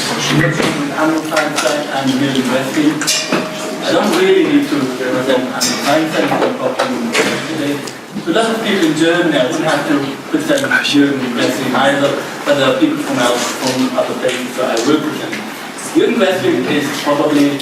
Andrew Feinstein and Jürgen Grässlin. I don't really need to represent Andrew Feinstein, I'm probably today. To a lot of people in Germany, I wouldn't have to present Jürgen Grässlin either, but there are people from other places, so I will present. Jürgen Grässlin is probably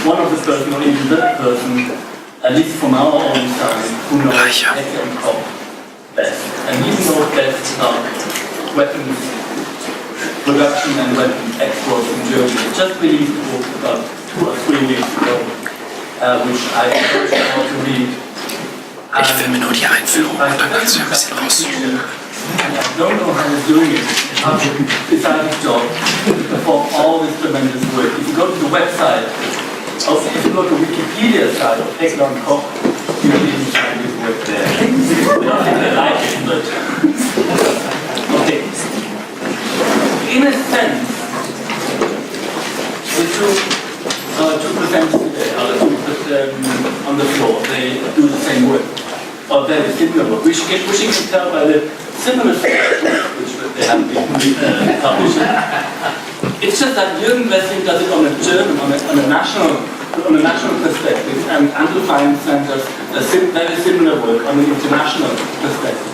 one of the person, or even the person, at least from our own side, who knows epidemic best. And he knows best about weapons production and weapons export in Germany. I just released a book about 2 or 3 weeks ago, which I encourage you all to read. Ich filme nur die Einführung, dann kannst du ein bisschen rauszoomen. And I don't know how he's doing it. Besides his job, to perform all this tremendous work. If you go to the website, also if you go to Wikipedia site of Eglon Koch, you will even find his work there. I don't think they like it, but okay. In a sense, the two presenters today are on the floor. They do the same work, or very similar work, which you can tell by the similar which they have been published. It's just that Jürgen Grässlin does it on a German, on a national perspective, and Andrew Feinstein does very similar work on an international perspective.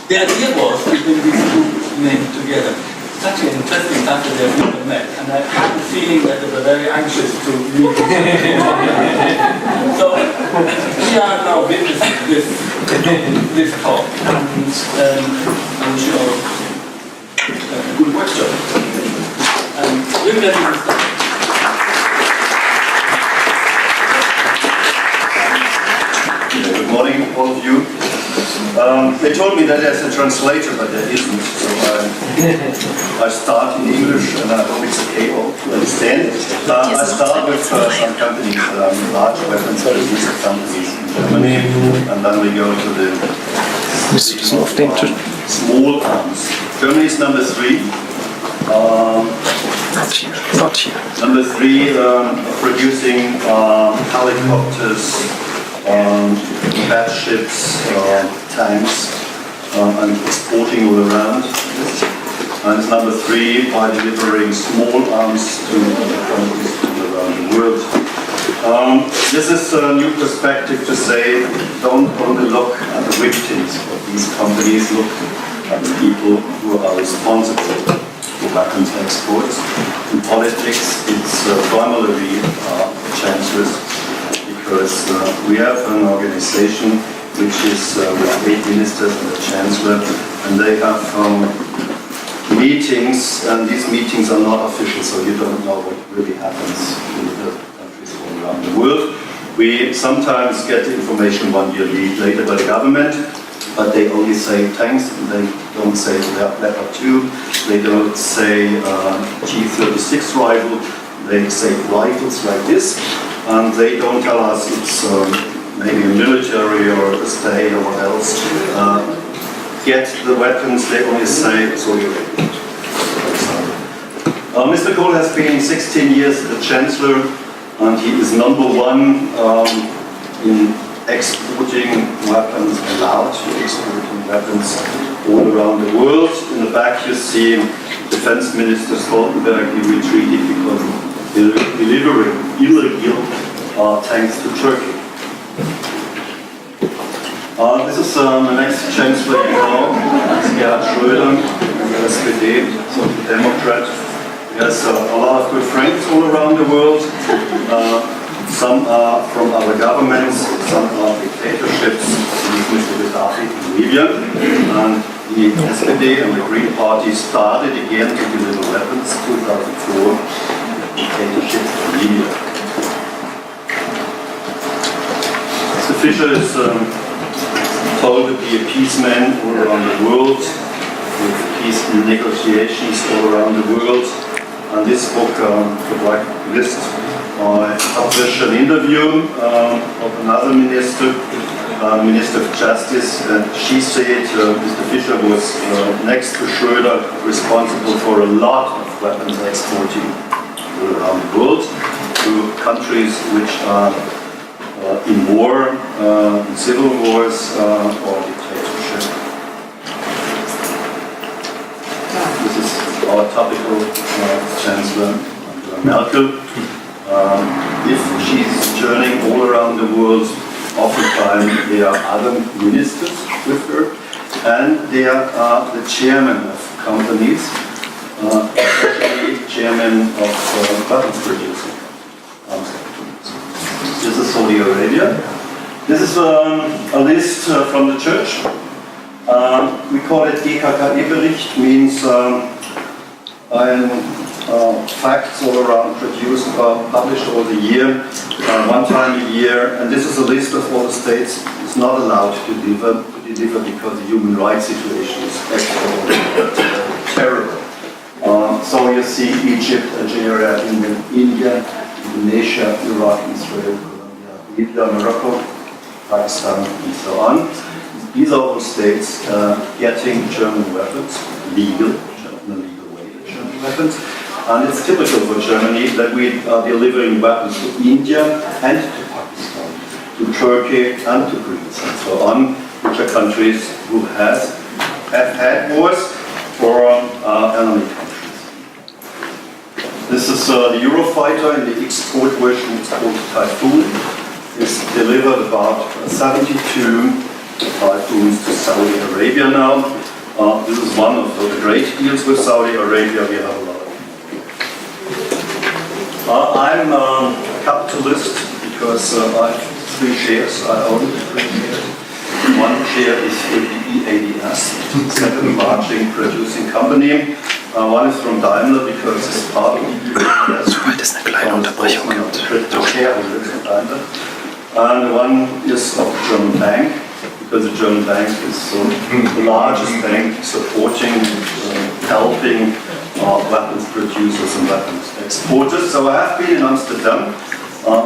The idea was to bring these two names together. It's actually interesting that they've never met, and I had the feeling that they were very anxious to meet. So we are now witnessing this talk, and I wish you all a good workshop. We're getting this stuff. Good morning, all of you. They told me that there's a translator, but there isn't. So I start in English, and I hope it's okay to understand. I start with some companies, large weapons producer companies in Germany, and then we go to the small arms. Germany is number 3. Not here. Number 3, producing helicopters, battleships, tanks, and exporting all around. And it's number 3 by delivering small arms to other countries all around the world. This is a new perspective to say, don't only look at the victims of these companies, look at the people who are responsible for weapons exports. In politics, it's primarily chancellors, because we have an organization which is with 8 ministers and a chancellor, and they have meetings, and these meetings are not official, so you don't know what really happens in the countries all around the world. We sometimes get information 1 year later by the government, but they only say tanks, they don't say Leopard 2, they don't say G36 rifle, they say rifles like this, and they don't tell us it's maybe a military or a state or what else. Get the weapons, they only say Saudi Arabia, for example. Mr. Kohl has been 16 years the Chancellor, and he is number 1 in exporting weapons, allowed to exporting weapons all around the world. In the back you see Defense Minister Stoltenberg, he retreated because of delivering illegal tanks to Turkey. This is the next Chancellor you know, Gerhard Schröder, SPD, so the Democrat. He has a lot of good friends all around the world. Some are from other governments, some are dictatorships. Mr. Gaddafi in Libya, and the SPD and the Green Party started again to deliver weapons. 2004, dictatorship in Libya. Mr. Fischer is told to be a peaceman all around the world, with peace negotiations all around the world. And this book, the Black List, I published an interview of another minister, Minister of Justice, and she said Mr. Fischer was next to Schröder responsible for a lot of weapons exporting all around the world to countries which are in war, in civil wars or dictatorship. our topical Chancellor, Angela Merkel. If she's journeying all around the world, oftentimes there are other ministers with her, and there are the chairman of companies, especially chairman of weapons producing. This is Saudi Arabia. This is a list from the church. We call it GKKE-Bericht, means facts all around produced, published all the year, one time a year, and this is a list of all the states it's not allowed to deliver because the human rights situation is extraordinarily terrible. So you see Egypt, Algeria, India, Indonesia, Iraq, Israel, Colombia, Libya, Morocco, Pakistan, and so on. These are all states getting German weapons, legal, in a legal way, German weapons. And it's typical for Germany that we are delivering weapons to India and to Pakistan, to Turkey and to Greece and so on, which are countries who have had wars for enemy countries. This is the Eurofighter in the export version, it's called Typhoon. It's delivered about 72 Typhoons to Saudi Arabia now. This is one of the great deals with Saudi Arabia. We have a lot of I'm a capitalist because I have 3 shares. I own 3 shares. One share is in the EADS, second largely producing company. One is from Daimler because it's part of the EADS. Sobald es eine kleine Unterbrechung gibt. And one is of the German bank, because the German bank is the largest bank supporting, helping weapons producers and weapons exporters. So I have been in Amsterdam.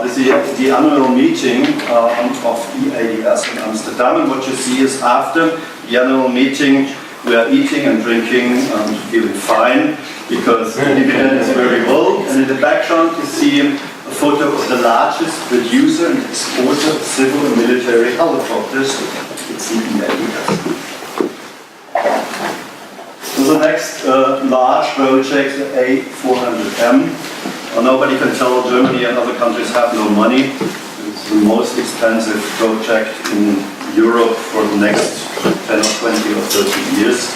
This is the annual meeting of EADS in Amsterdam, and what you see is after the annual meeting we are eating and drinking and feeling fine because the dividend is very low, and in the background you see a photo of the largest producer and exporter of civil and military helicopters. It's the EADS. So the next large project, the A400M. Nobody can tell Germany and other countries have no money. It's the most expensive project in Europe for the next 10 or 20 or 30 years.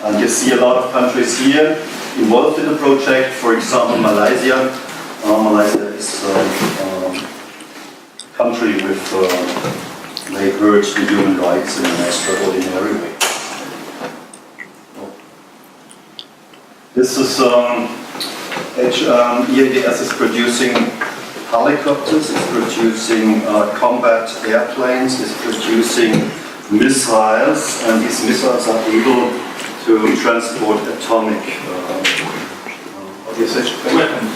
And you see a lot of countries here involved in the project. For example, Malaysia. Malaysia is a country with they hurt the human rights in an extraordinary way. This is EADS is producing helicopters, is producing combat airplanes, is producing missiles, and these missiles are able to transport atomic weapons.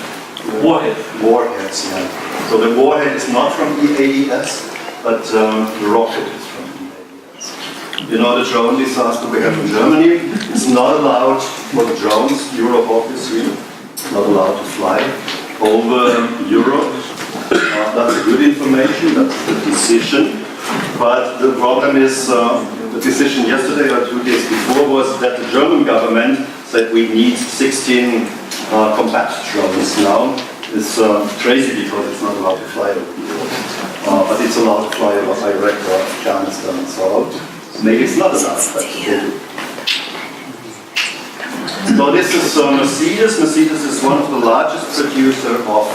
Warheads, yeah. So the warhead is not from EADS, but the rocket is from EADS. You know the drone disaster we have in Germany? It's not allowed for the drones. Europe obviously not allowed to fly over Europe. That's good information, that's the decision. But the problem is, the decision yesterday or 2 days before was that the German government said we need 16 combat drones now. It's crazy because it's not allowed to fly over Europe. But it's allowed to fly over Iraq or Afghanistan and so on. Maybe it's not allowed, but they do. So this is Mercedes. Mercedes is one of the largest producers of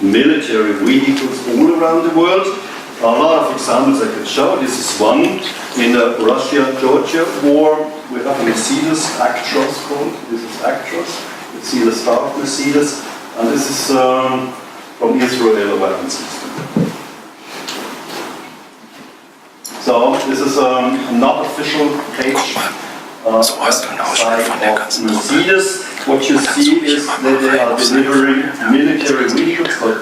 military vehicles all around the world. A lot of examples I could show. This is one in the Russia-Georgia war. We have Mercedes Actros called. This is Actros. You see the star of Mercedes. And this is from Israel, a weapon system. So this is not official page. Mercedes, what you see is that they are delivering military vehicles called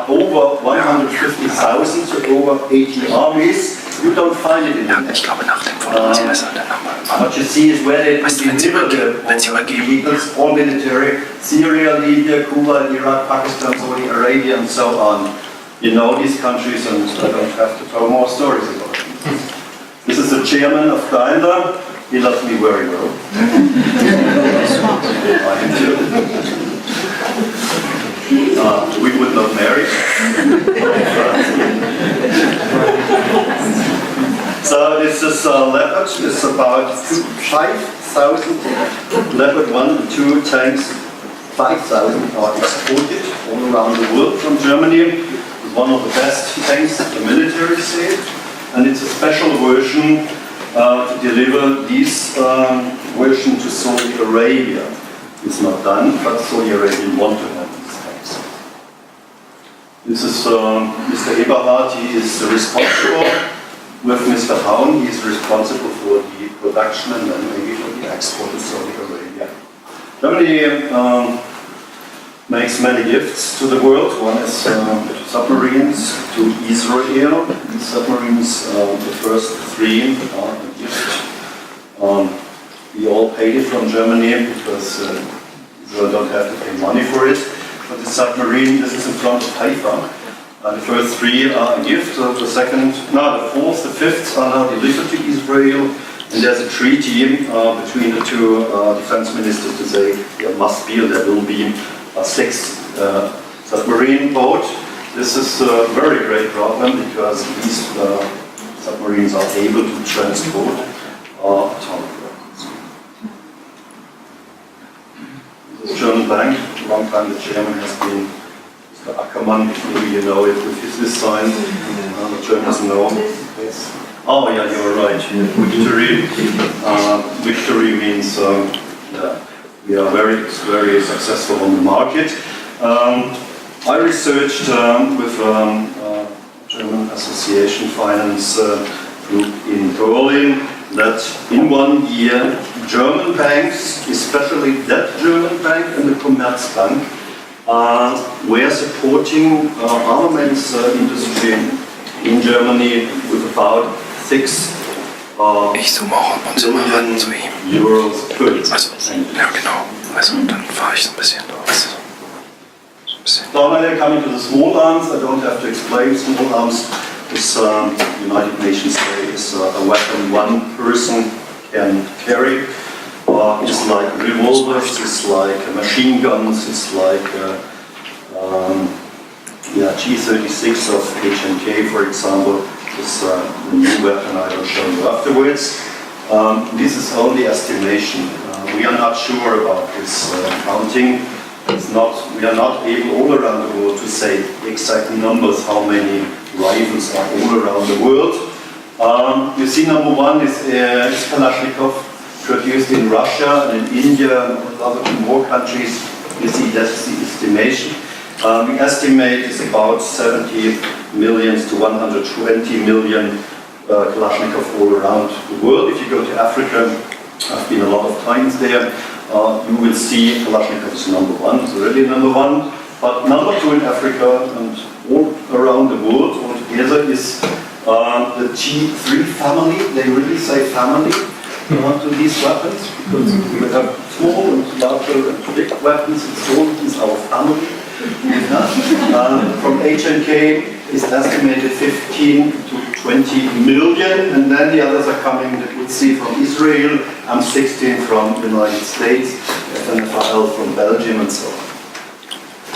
over 150,000 to over 80 armies. You don't find it in the net. What you see is where they deliver the vehicles, all military, Syria, Libya, Cuba, Iraq, Pakistan, Saudi Arabia, and so on. You know these countries, and I don't have to tell more stories about them. This is the chairman of Daimler. he loves me very well. I him too. We would not marry. So this is leopard. It's about 5,000 leopard 1 and 2 tanks. 5,000 are exported all around the world from Germany. It's one of the best tanks the military said, and it's a special version to deliver this version to Saudi Arabia. It's not done, but Saudi Arabia want to have these tanks. This is Mr. Eberhard. He is responsible with Mr. Haun. He is responsible for the production and then maybe for the export to Saudi Arabia. Germany makes many gifts to the world. One is submarines to Israel. These submarines, the first 3 are a gift. We all paid it from Germany because Israel don't have to pay money for it. But the submarine, this is in front of Haifa. The first 3 are a gift. The 4th, the 5th are now delivered to Israel. And there's a treaty between the 2 defense ministers to say there must be, or there will be, a 6th submarine boat. This is a very great problem because these submarines are able to transport atomic weapons. This is German bank. A long time the chairman has been Mr. Ackermann. Maybe you know it with his sign. The Germans know. Yes. Oh yeah, you are right. Victory. Victory means we are very, very successful on the market. I researched with German Association Finance Group in Berlin that in 1 year German banks, especially that German bank and the Commerzbank, were supporting armaments industry in Germany with about 6 Ich zoome auch ab und zu mal ran zu ihm. Euros per Also, ja genau. Also dann fahre ich so ein bisschen durch. Now when I come into the small arms, I don't have to explain. Small arms is United Nations say is a weapon one person can carry. It's like revolvers, it's like machine guns, it's like G36 of H&K, for example. This the new weapon I will show you afterwards. This is only estimation. We are not sure about this counting. We are not able all around the world to say exact numbers how many rifles are all around the world. You see, number 1 is Kalashnikov, produced in Russia and in India and other more countries. You see, that's the estimation. We estimate it's about 70 million to 120 million Kalashnikov all around the world. If you go to Africa, I've been a lot of times there, you will see Kalashnikov is number 1, it's really number 1. But number 2 in Africa and all around the world altogether is the G3 family. They really say family to these weapons because we have small and larger and big weapons. It's all is our family. From H&K is estimated 15 to 20 million, and then the others are coming, that we'll see, from Israel, M16 from the United States, FNFL from Belgium, and so on.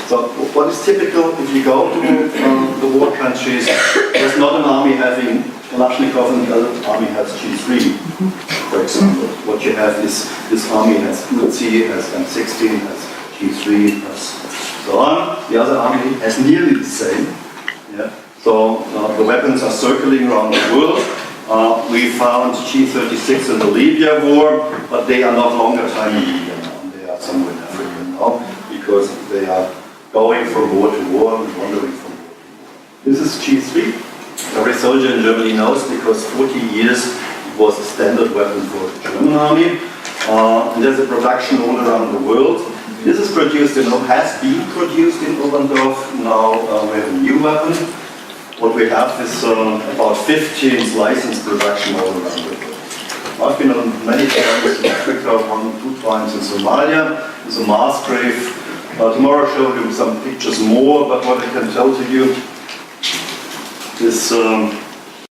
So what is typical if you go to the war countries, there's not an army having Kalashnikov and the other army has G3, for example. What you have is this army has Uzi, has M16, has G3, has so on. The other army has nearly the same. Yeah. So the weapons are circling around the world. We found G36 in the Libya war, but they are not longer time in Libya now. They are somewhere in Africa now because they are going from war to war and wandering from war to war. This is G3. Every soldier in Germany knows because 40 years it was a standard weapon for the German army. And there's a production all around the world. This is produced has been produced in Oberndorf. Now we have a new weapon. What we have is about 15 licensed production all around the world. I've been on many times in Africa, 1-2 times in Somalia. There's a mass grave. Tomorrow I'll show you some pictures more, but what I can tell to you is